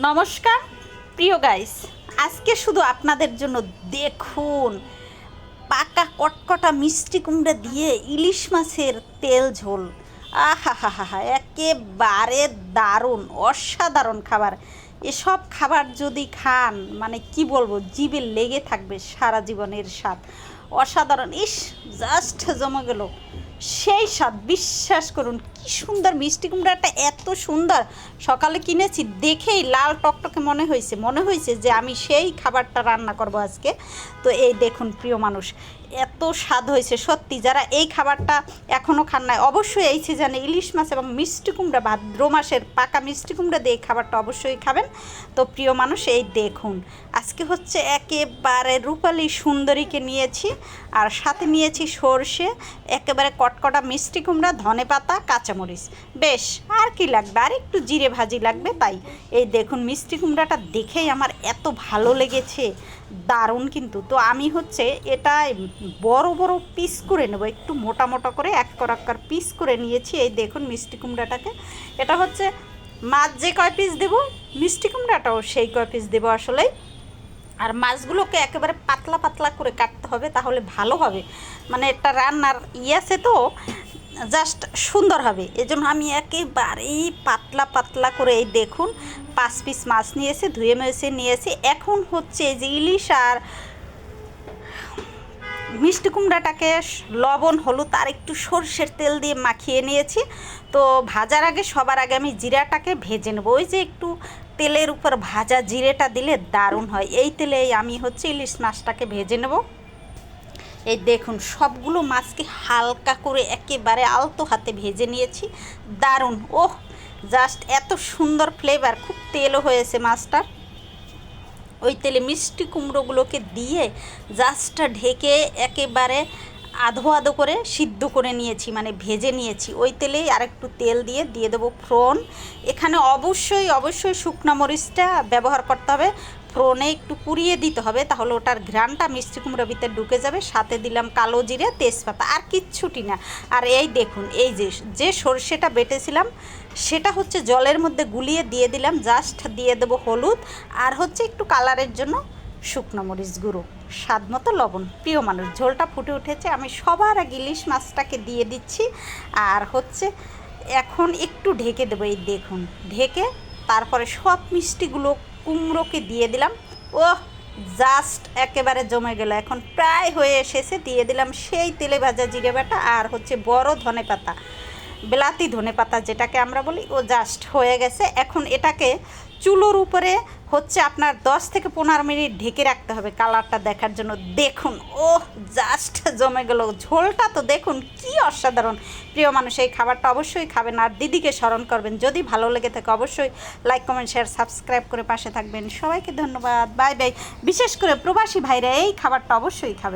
নমস্কার প্রিয় গাইস, আজকে শুধু আপনাদের জন্য দেখুন পাকা কটকটা মিষ্টি কুমড়া দিয়ে ইলিশ মাছের তেল ঝোল। আহা হা হা হা, একেবারে দারুণ অসাধারণ খাবার। এসব খাবার যদি খান মানে কি বলবো, জিভে লেগে থাকবে সারা জীবনের স্বাদ। অসাধারণ, ইস জাস্ট জমে গেল সেই স্বাদ। বিশ্বাস করুন কি সুন্দর মিষ্টি কুমড়াটা, এত সুন্দর। সকালে কিনেছি দেখেই লাল টকটকে মনে হয়েছে যে আমি সেই খাবারটা রান্না করব আজকে। তো এই দেখুন প্রিয় মানুষ, এত স্বাদ হয়েছে সত্যি। যারা এই খাবারটা এখনও খান নাই, অবশ্যই এই সিজনে ইলিশ মাছ এবং মিষ্টি কুমড়া, ভাদ্র মাসের পাকা মিষ্টি কুমড়া দিয়ে এই খাবারটা অবশ্যই খাবেন। তো প্রিয় মানুষ এই দেখুন, আজকে হচ্ছে একেবারে রূপালী সুন্দরীকে নিয়েছি, আর সাথে নিয়েছি সর্ষে, একেবারে কটকটা মিষ্টি কুমড়া, ধনেপাতা, কাঁচামরিচ। বেশ, আর কি লাগবে, আর একটু জিরে ভাজি লাগবে। তাই এই দেখুন মিষ্টি কুমড়াটা দেখেই আমার এত ভালো লেগেছে, দারুণ কিন্তু। তো আমি হচ্ছে এটা বড় বড় পিস করে নেব, একটু মোটা মোটা করে এক পিস করে নিয়েছি। এই দেখুন মিষ্টি কুমড়াটাকে, এটা হচ্ছে মাছ যে কয় পিস দেবো মিষ্টি কুমড়াটাও সেই কয় পিস দেবো আসলে। আর মাছগুলোকে একেবারে পাতলা পাতলা করে কাটতে হবে, তাহলে ভালো হবে। মানে একটা রান্নার আছে তো, জাস্ট সুন্দর হবে। এজন্য আমি একেবারেই পাতলা পাতলা করে এই দেখুন 5 পিস মাছ নিয়েছি, ধুয়ে মেজে নিয়েছি। এখন হচ্ছে এই যে ইলিশ আর মিষ্টি কুমড়াটাকে লবণ হলুদ আর একটু সরষের তেল দিয়ে মাখিয়ে নিয়েছি। তো ভাজার আগে সবার আগে আমি জিরাটাকে ভেজে নেবো। ওই যে একটু তেলের উপর ভাজা জিরেটা দিলে দারুণ হয়। এই তেলেই আমি হচ্ছে ইলিশ মাছটাকে ভেজে নেব। এই দেখুন সবগুলো মাছকে হালকা করে একেবারে আলতো হাতে ভেজে নিয়েছি, দারুণ। ওহ জাস্ট এত সুন্দর ফ্লেভার, খুব তেলও হয়েছে মাছটার। ওই তেলে মিষ্টি কুমড়োগুলোকে দিয়ে জাস্ট ঢেকে একেবারে আধো আধো করে সিদ্ধ করে নিয়েছি, মানে ভেজে নিয়েছি। ওই তেলেই আরেকটু তেল দিয়ে দেবো ফোড়ন। এখানে অবশ্যই শুকনো মরিচটা ব্যবহার করতে হবে। ফোড়নে একটু পুড়িয়ে দিতে হবে, তাহলে ওটার ঘ্রাণটা মিষ্টি কুমড়োর ভিতরে ঢুকে যাবে। সাথে দিলাম কালো জিরে, তেজপাতা, আর কিচ্ছুটি না। আর এই দেখুন এই যে সর্ষেটা বেটেছিলাম সেটা হচ্ছে জলের মধ্যে গুলিয়ে দিয়ে দিলাম। জাস্ট দিয়ে দেবো হলুদ, আর হচ্ছে একটু কালারের জন্য শুকনো মরিচ গুঁড়ো, স্বাদ মতো লবণ। প্রিয় মানুষ, ঝোলটা ফুটে উঠেছে, আমি সবার আগে ইলিশ মাছটাকে দিয়ে দিচ্ছি। আর হচ্ছে এখন একটু ঢেকে দেবো। এই দেখুন ঢেকে তারপরে সব মিষ্টিগুলো কুমড়োকে দিয়ে দিলাম। ওহ জাস্ট একেবারে জমে গেল, এখন প্রায় হয়ে এসেছে। দিয়ে দিলাম সেই তেলে ভাজা জিরে বাটা আর হচ্ছে বড় ধনেপাতা, বিলাতি ধনেপাতা যেটাকে আমরা বলি। ও জাস্ট হয়ে গেছে। এখন এটাকে চুলোর উপরে হচ্ছে আপনার 10 থেকে 15 মিনিট ঢেকে রাখতে হবে কালারটা দেখার জন্য। দেখুন ও জাস্ট জমে গেল, ঝোলটা তো দেখুন কি অসাধারণ। প্রিয় মানুষ, এই খাবারটা অবশ্যই খাবেন আর দিদিকে স্মরণ করবেন। যদি ভালো লেগে থাকে অবশ্যই লাইক কমেন্ট শেয়ার সাবস্ক্রাইব করে পাশে থাকবেন। সবাইকে ধন্যবাদ, বাই বাই। বিশেষ করে প্রবাসী ভাইরা এই খাবারটা অবশ্যই খাবেন।